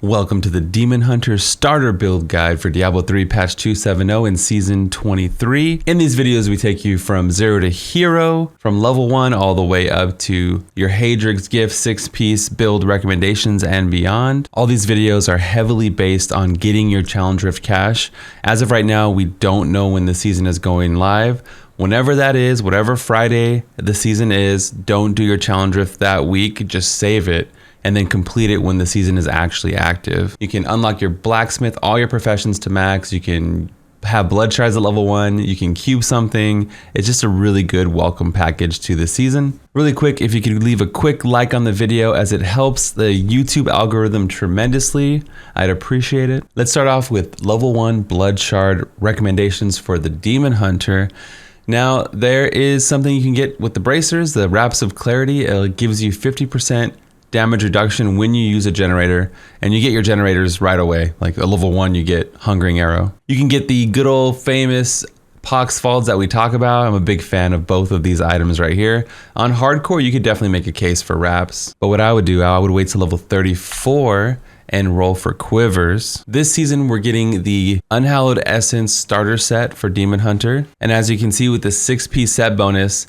Welcome to the Demon Hunter Starter Build Guide for Diablo 3 Patch 270 in Season 23. In these videos, we take you from 0 to hero, from level 1 all the way up to your Hadrig's Gift 6-piece build recommendations and beyond. All these videos are heavily based on getting your Challenge Rift cache. As of right now, we don't know when the season is going live. Whenever that is, whatever Friday the season is, don't do your Challenge Rift that week, just save it and then complete it when the season is actually active. You can unlock your blacksmith, all your professions to max. You can have BLUDDSHARDS at level 1. You can cube something. It's just a really good welcome package to the season. Really quick, if you could leave a quick like on the video as it helps the YouTube algorithm tremendously, I'd appreciate it. Let's start off with level 1 BLUDDSHARD recommendations for the Demon Hunter. Now, there is something you can get with the bracers, the Wraps of Clarity. It gives you 50% damage reduction when you use a generator, and you get your generators right away. Like at level 1, you get Hungering Arrow. You can get the good old famous Pox Falls that we talk about. I'm a big fan of both of these items right here. On hardcore, you could definitely make a case for wraps, but what I would do, I would wait till level 34 and roll for quivers. This season, we're getting the Unhallowed Essence starter set for Demon Hunter, and as you can see with the 6-piece set bonus,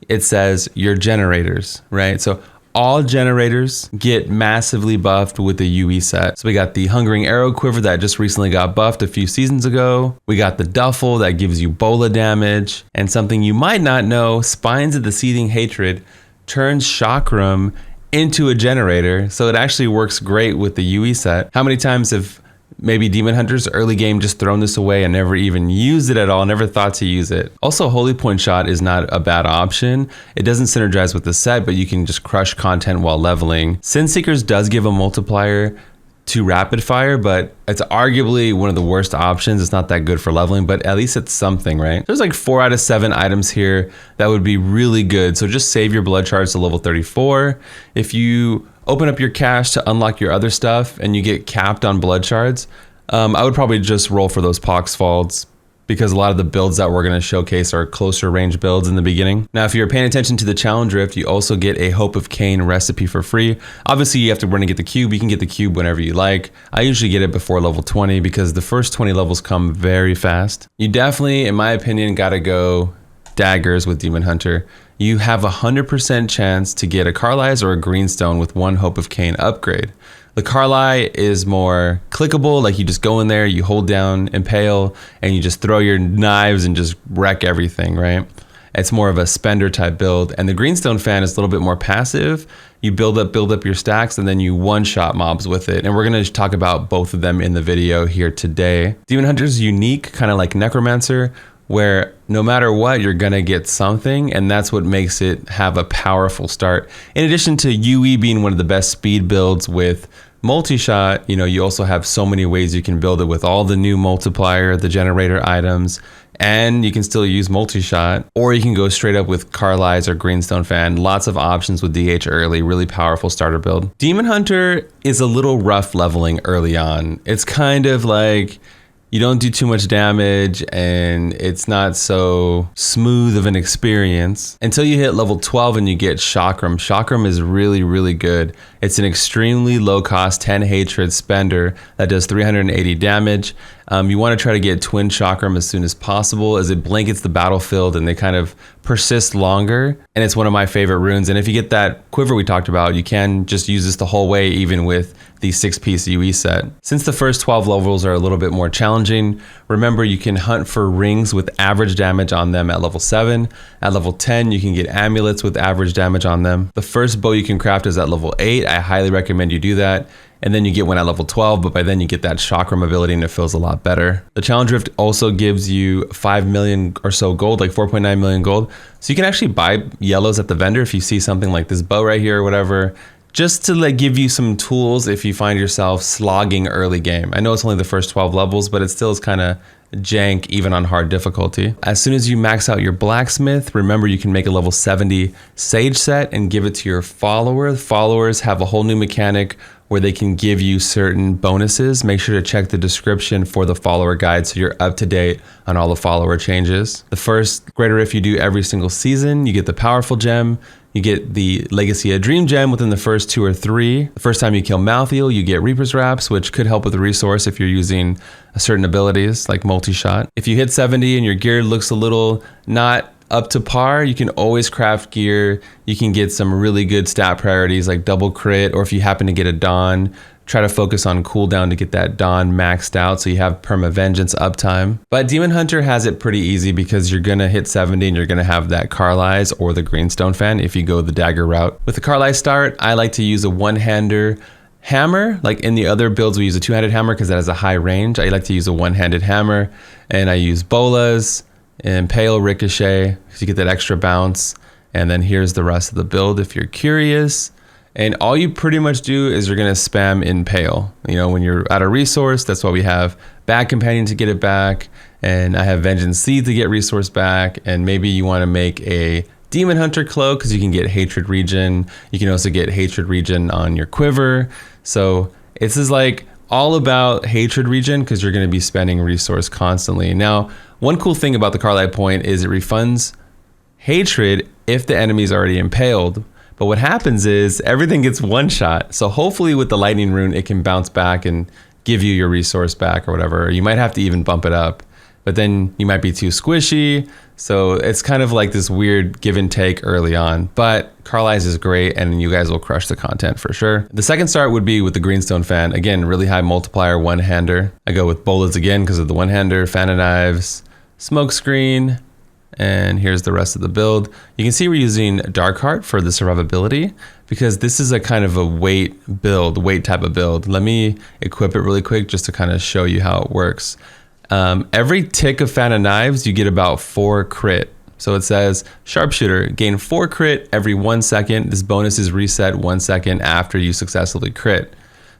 it says your generators, right? So all generators get massively buffed with the UE set. So we got the Hungering Arrow Quiver that just recently got buffed a few seasons ago. We got the Duffel that gives you bola damage. And something you might not know, Spines of the Seething Hatred turns Chakram into a generator. So it actually works great with the UE set. How many times have maybe Demon Hunters early game just thrown this away and never even used it at all, never thought to use it? Also, Holy Point Shot is not a bad option. It doesn't synergize with the set, but you can just crush content while leveling. Sin Seekers does give a multiplier to rapid fire, but it's arguably one of the worst options. It's not that good for leveling, but at least it's something, right? There's like 4 out of 7 items here that would be really good. So just save your blood shards to level 34. If you open up your cache to unlock your other stuff and you get capped on blood shards, I would probably just roll for those Pox Falls, because a lot of the builds that we're going to showcase are closer range builds in the beginning. Now, if you're paying attention to the Challenge Rift, you also get a Hope of CAIN recipe for free. Obviously, you have to run and get the cube. You can get the cube whenever you like. I usually get it before level 20 because the first 20 levels come very fast. You definitely, in my opinion, got to go daggers with Demon Hunter. You have a 100% chance to get a Carly's or a Greenstone with 1 Hope of CAIN upgrade. The Carly is more clickable, like you just go in there, you hold down Impale, and you just throw your knives and just wreck everything, right? It's more of a spender type build. And the Greenstone fan is a little bit more passive. You build up your stacks, and then you one-shot mobs with it. And we're gonna talk about both of them in the video here today. Demon Hunter's unique, kind of like Necromancer, where no matter what, you're gonna get something, and that's what makes it have a powerful start. In addition to UE being one of the best speed builds with multi-shot, you also have so many ways you can build it with all the new multiplier, the generator items, and you can still use multi-shot, or you can go straight up with Carly's or Greenstone fan. Lots of options with DH early, really powerful starter build. Demon Hunter is a little rough leveling early on. It's kind of like you don't do too much damage and it's not so smooth of an experience until you hit level 12 and you get Chakram. Chakram is really, really good. It's an extremely low cost 10 hatred spender that does 380 damage. You want to try to get Twin Chakram as soon as possible, as it blankets the battlefield and they kind of persist longer. And it's one of my favorite runes. And if you get that quiver we talked about, you can just use this the whole way, even with the 6-piece UE set. Since the first 12 levels are a little bit more challenging, remember you can hunt for rings with average damage on them at level 7. At level 10, you can get amulets with average damage on them. The first bow you can craft is at level 8. I highly recommend you do that. And then you get one at level 12, but by then you get that Chakram ability and it feels a lot better. The Challenge Rift also gives you 5 million or so gold, like 4.9 million gold. So you can actually buy yellows at the vendor if you see something like this bow right here or whatever, just to like give you some tools if you find yourself slogging early game. I know it's only the first 12 levels, but it still is kind of jank even on hard difficulty. As soon as you max out your blacksmith, remember you can make a level 70 sage set and give it to your follower. Followers have a whole new mechanic where they can give you certain bonuses. Make sure to check the description for the follower guide so you're up to date on all the follower changes. The first greater rift you do every single season, you get the powerful gem. You get the Legacy of Dream gem within the first 2 or 3. The first time you kill Malthael, you get Reaper's Wraps, which could help with the resource if you're using certain abilities like multi-shot. If you hit 70 and your gear looks a little not up to par, you can always craft gear. You can get some really good stat priorities like double crit, or if you happen to get a Dawn, try to focus on cooldown to get that Dawn maxed out so you have perma vengeance uptime. But Demon Hunter has it pretty easy because you're gonna hit 70 and you're gonna have that Carly's or the Greenstone fan if you go the dagger route. With the Carly's start, I like to use a one-hander hammer. Like in the other builds we use a two-handed hammer because that has a high range. I like to use a one-handed hammer, and I use bolas, Impale, Ricochet, so you get that extra bounce. And then here's the rest of the build if you're curious. And all you pretty much do is you're gonna spam Impale. You know, when you're out of resource, that's why we have Bad Companion to get it back, and I have Vengeance Seed to get resource back, and maybe you wanna make a Demon Hunter Cloak because you can get Hatred Regen. You can also get Hatred Regen on your Quiver. So this is like all about Hatred Regen because you're gonna be spending resource constantly. Now, one cool thing about the Carly point is it refunds Hatred if the enemy's already impaled. But what happens is everything gets one shot. So hopefully with the lightning rune, it can bounce back and give you your resource back or whatever. You might have to even bump it up, but then you might be too squishy. So it's kind of like this weird give and take early on, but Carly's is great and you guys will crush the content for sure. The second start would be with the Greenstone fan. Again, really high multiplier one-hander. I go with bolas again because of the one-hander, fan of knives, smoke screen, and here's the rest of the build. You can see we're using Darkheart for the survivability because this is a kind of a weight type of build. Let me equip it really quick just to kind of show you how it works. Every tick of fan of knives, you get about 4 crit. So it says sharpshooter, gain 4 crit every 1 second. This bonus is reset 1 second after you successfully crit.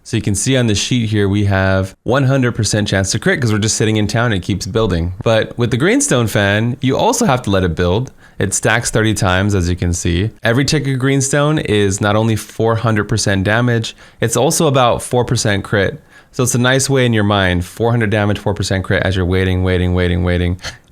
So you can see on the sheet here, we have 100% chance to crit because we're just sitting in town, it keeps building. But with the Greenstone fan, you also have to let it build. It stacks 30 times, as you can see. Every tick of Greenstone is not only 400% damage, it's also about 4% crit. So it's a nice way in your mind, 400 damage, 4% crit as you're waiting,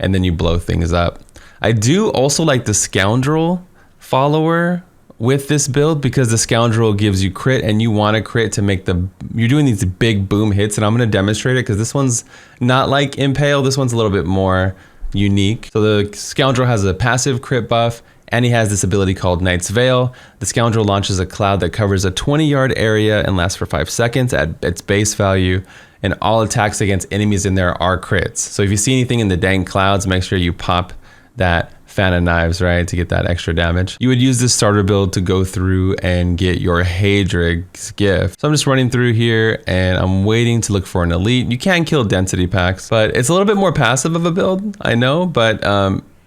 and then you blow things up. I do also like the Scoundrel follower with this build because the Scoundrel gives you crit and you want to crit to make you're doing these big boom hits, and I'm going to demonstrate it because this one's not like Impale, this one's a little bit more unique. So the Scoundrel has a passive crit buff and he has this ability called Knight's Veil. The Scoundrel launches a cloud that covers a 20-yard area and lasts for 5 seconds at its base value, and all attacks against enemies in there are crits. So if you see anything in the dank clouds, make sure you pop that fan of knives, right, to get that extra damage. You would use this starter build to go through and get your Haedrig's gift. So I'm just running through here and I'm waiting to look for an elite. You can kill density packs, but it's a little bit more passive of a build, I know, but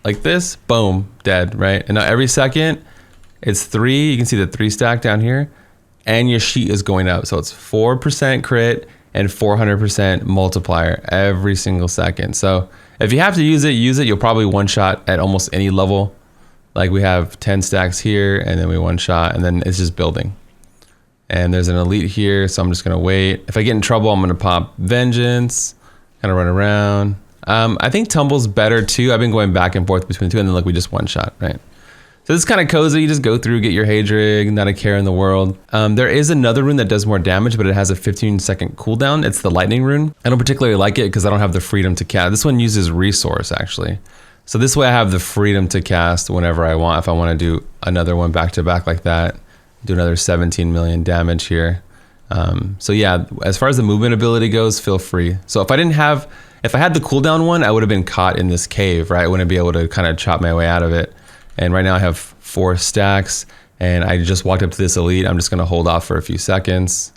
like this, boom, dead, right? And now every second, it's 3, you can see the 3 stack down here, and your sheet is going up. So it's 4% crit and 400% multiplier every single second. So if you have to use it, you'll probably one-shot at almost any level. Like we have 10 stacks here, and then we one-shot, and then it's just building. And there's an elite here, so I'm just gonna wait. If I get in trouble, I'm gonna pop Vengeance, kind of run around. I think Tumble's better too. I've been going back and forth between the two, and then look, we just one-shot, right? So this is kind of cozy. You just go through, get your Haedrig, not a care in the world. There is another rune that does more damage, but it has a 15-second cooldown. It's the lightning rune. I don't particularly like it because I don't have the freedom to cast. This one uses resource actually. So this way I have the freedom to cast whenever I want. If I want to do another one back to back like that, do another 17 million damage here. So yeah, as far as the movement ability goes, feel free. So if I had the cooldown one, I would have been caught in this cave, right? I wouldn't be able to kind of chop my way out of it. And right now I have 4 stacks and I just walked up to this elite. I'm just gonna hold off for a few seconds.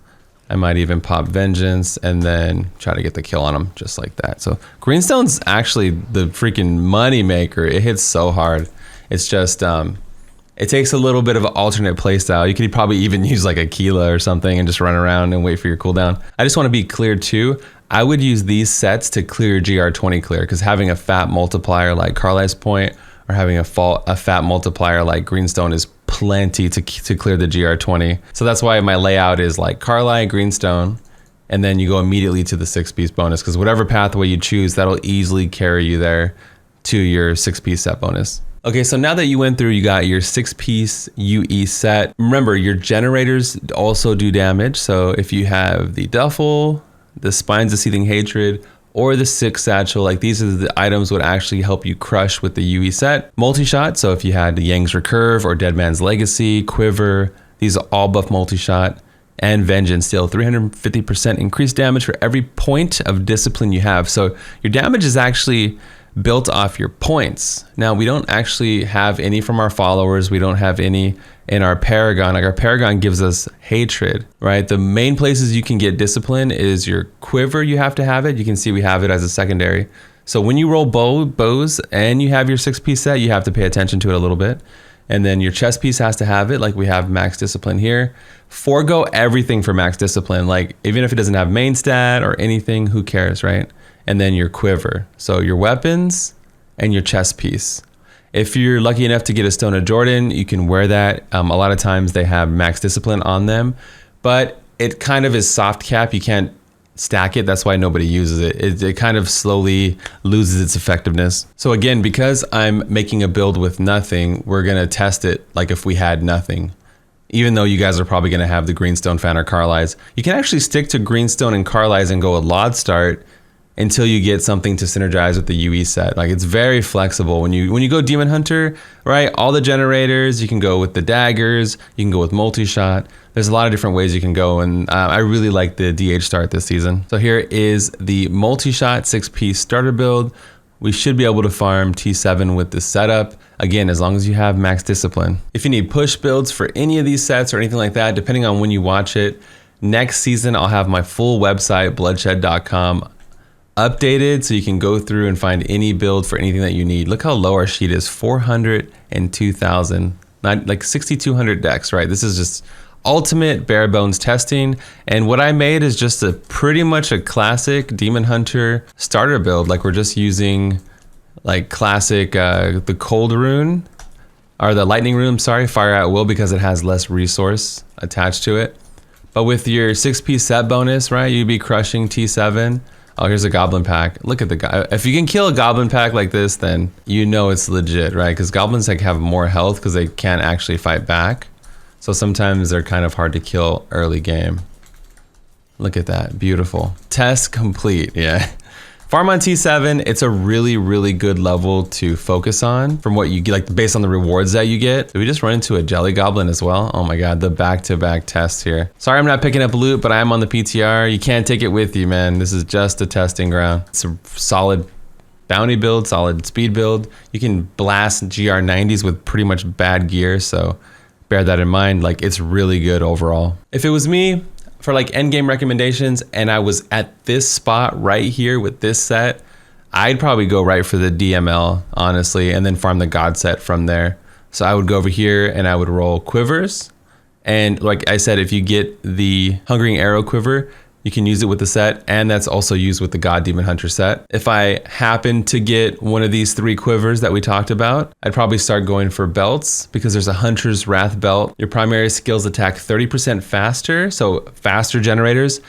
I might even pop Vengeance and then try to get the kill on him just like that. So Greenstone's actually the freaking money maker. It hits so hard. It's just, it takes a little bit of an alternate playstyle. You could probably even use like a Keela or something and just run around and wait for your cooldown. I just wanna be clear too. I would use these sets to clear GR20 clear because having a fat multiplier like Carly's Point or having a fat multiplier like Greenstone is plenty to clear the GR20. So that's why my layout is like Carly, Greenstone, and then you go immediately to the 6-piece bonus, because whatever pathway you choose, that'll easily carry you there to your 6-piece set bonus. Okay, so now that you went through, you got your 6-piece UE set. Remember, your generators also do damage. So if you have the Duffel, the Spines of Seething Hatred, or the 6 Satchel, like these are the items would actually help you crush with the UE set. Multi-shot, so if you had the Yang's Recurve or Dead Man's Legacy, Quiver, these are all buff multi-shot. And Vengeance, still 350% increased damage for every point of discipline you have. So your damage is actually built off your points. Now, we don't actually have any from our followers. We don't have any in our Paragon. Like our Paragon gives us hatred, right? The main places you can get discipline is your Quiver. You have to have it. You can see we have it as a secondary. So when you roll bows and you have your 6-piece set, you have to pay attention to it a little bit. And then your chest piece has to have it, like we have max discipline here. Forgo everything for max discipline. Like even if it doesn't have main stat or anything, who cares, right? And then your Quiver. So your weapons and your chest piece. If you're lucky enough to get a Stone of Jordan, you can wear that. A lot of times they have max discipline on them, but it kind of is soft cap. You can't stack it. That's why nobody uses it. It kind of slowly loses its effectiveness. So again, because I'm making a build with nothing, we're going to test it like if we had nothing. Even though you guys are probably going to have the Greenstone fan or Carly's, you can actually stick to Greenstone and Carly's and go with Laud Start until you get something to synergize with the UE set. Like it's very flexible. When you go Demon Hunter, right? All the generators, you can go with the daggers, you can go with multi-shot. There's a lot of different ways you can go, and I really like the DH start this season. So here is the multi-shot 6-piece starter build. We should be able to farm T7 with this setup. Again, as long as you have max discipline. If you need push builds for any of these sets or anything like that, depending on when you watch it, next season I'll have my full website, bloodshed.com, updated so you can go through and find any build for anything that you need. Look how low our sheet is, 402,000, not like 6,200 decks, right? This is just ultimate bare bones testing. And what I made is just pretty much a classic Demon Hunter starter build. Like we're just using like classic, the cold rune or the lightning rune, sorry, fire at will, because it has less resource attached to it. But with your 6-piece set bonus, right, you'd be crushing T7. Oh, here's a goblin pack. Look at the guy. If you can kill a goblin pack like this, then you know it's legit, right? Because goblins like have more health because they can't actually fight back. So sometimes they're kind of hard to kill early game. Look at that, beautiful. Test complete, yeah. Farm on T7, it's a really, really good level to focus on from what you get, like based on the rewards that you get. Did we just run into a jelly goblin as well? Oh my God, the back-to-back tests here. Sorry I'm not picking up loot, but I am on the PTR. You can't take it with you, man. This is just a testing ground. It's a solid bounty build, solid speed build. You can blast GR90s with pretty much bad gear, so bear that in mind. Like it's really good overall. If it was me, for like end game recommendations, and I was at this spot right here with this set, I'd probably go right for the DML, honestly, and then farm the God set from there. So I would go over here and I would roll Quivers. And like I said, if you get the Hungering Arrow Quiver, you can use it with the set, and that's also used with the God Demon Hunter set. If I happen to get one of these 3 quivers that we talked about, I'd probably start going for belts, because there's a Hunter's Wrath belt. Your primary skills attack 30% faster, so faster generators,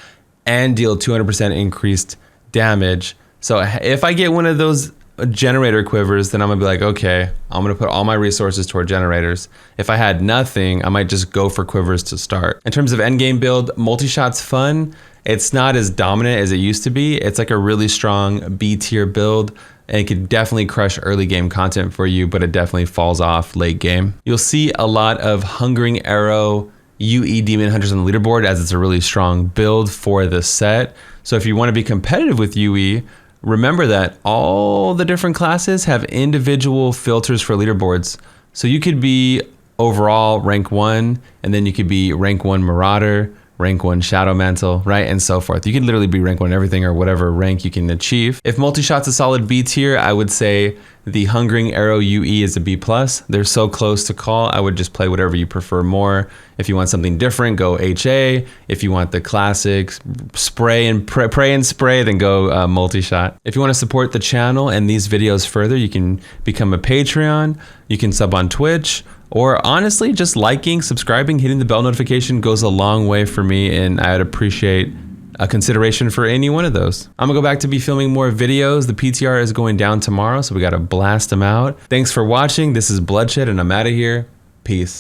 and deal 200% increased damage. So if I get one of those generator quivers, then I'm gonna be like, okay, I'm gonna put all my resources toward generators. If I had nothing, I might just go for quivers to start. In terms of endgame build, multi-shot's fun. It's not as dominant as it used to be. It's like a really strong B tier build, and it could definitely crush early game content for you, but it definitely falls off late game. You'll see a lot of Hungering Arrow UE Demon Hunters on the leaderboard, as it's a really strong build for the set. So if you want to be competitive with UE, remember that all the different classes have individual filters for leaderboards. So you could be overall rank 1, and then you could be rank 1 Marauder, rank 1 Shadow Mantle, right, and so forth. You can literally be rank 1 everything, or whatever rank you can achieve. If multi-shot's a solid B tier, I would say the Hungering Arrow UE is a B+. They're so close to call, I would just play whatever you prefer more. If you want something different, go HA. If you want the classic spray and pray and spray, then go multi-shot. If you want to support the channel and these videos further, you can become a Patreon, you can sub on Twitch, or honestly, just liking, subscribing, hitting the bell notification goes a long way for me, and I'd appreciate a consideration for any one of those. I'm gonna go back to be filming more videos. The PTR is going down tomorrow, so we gotta blast them out. Thanks for watching. This is Bluddshed, and I'm out of here. Peace.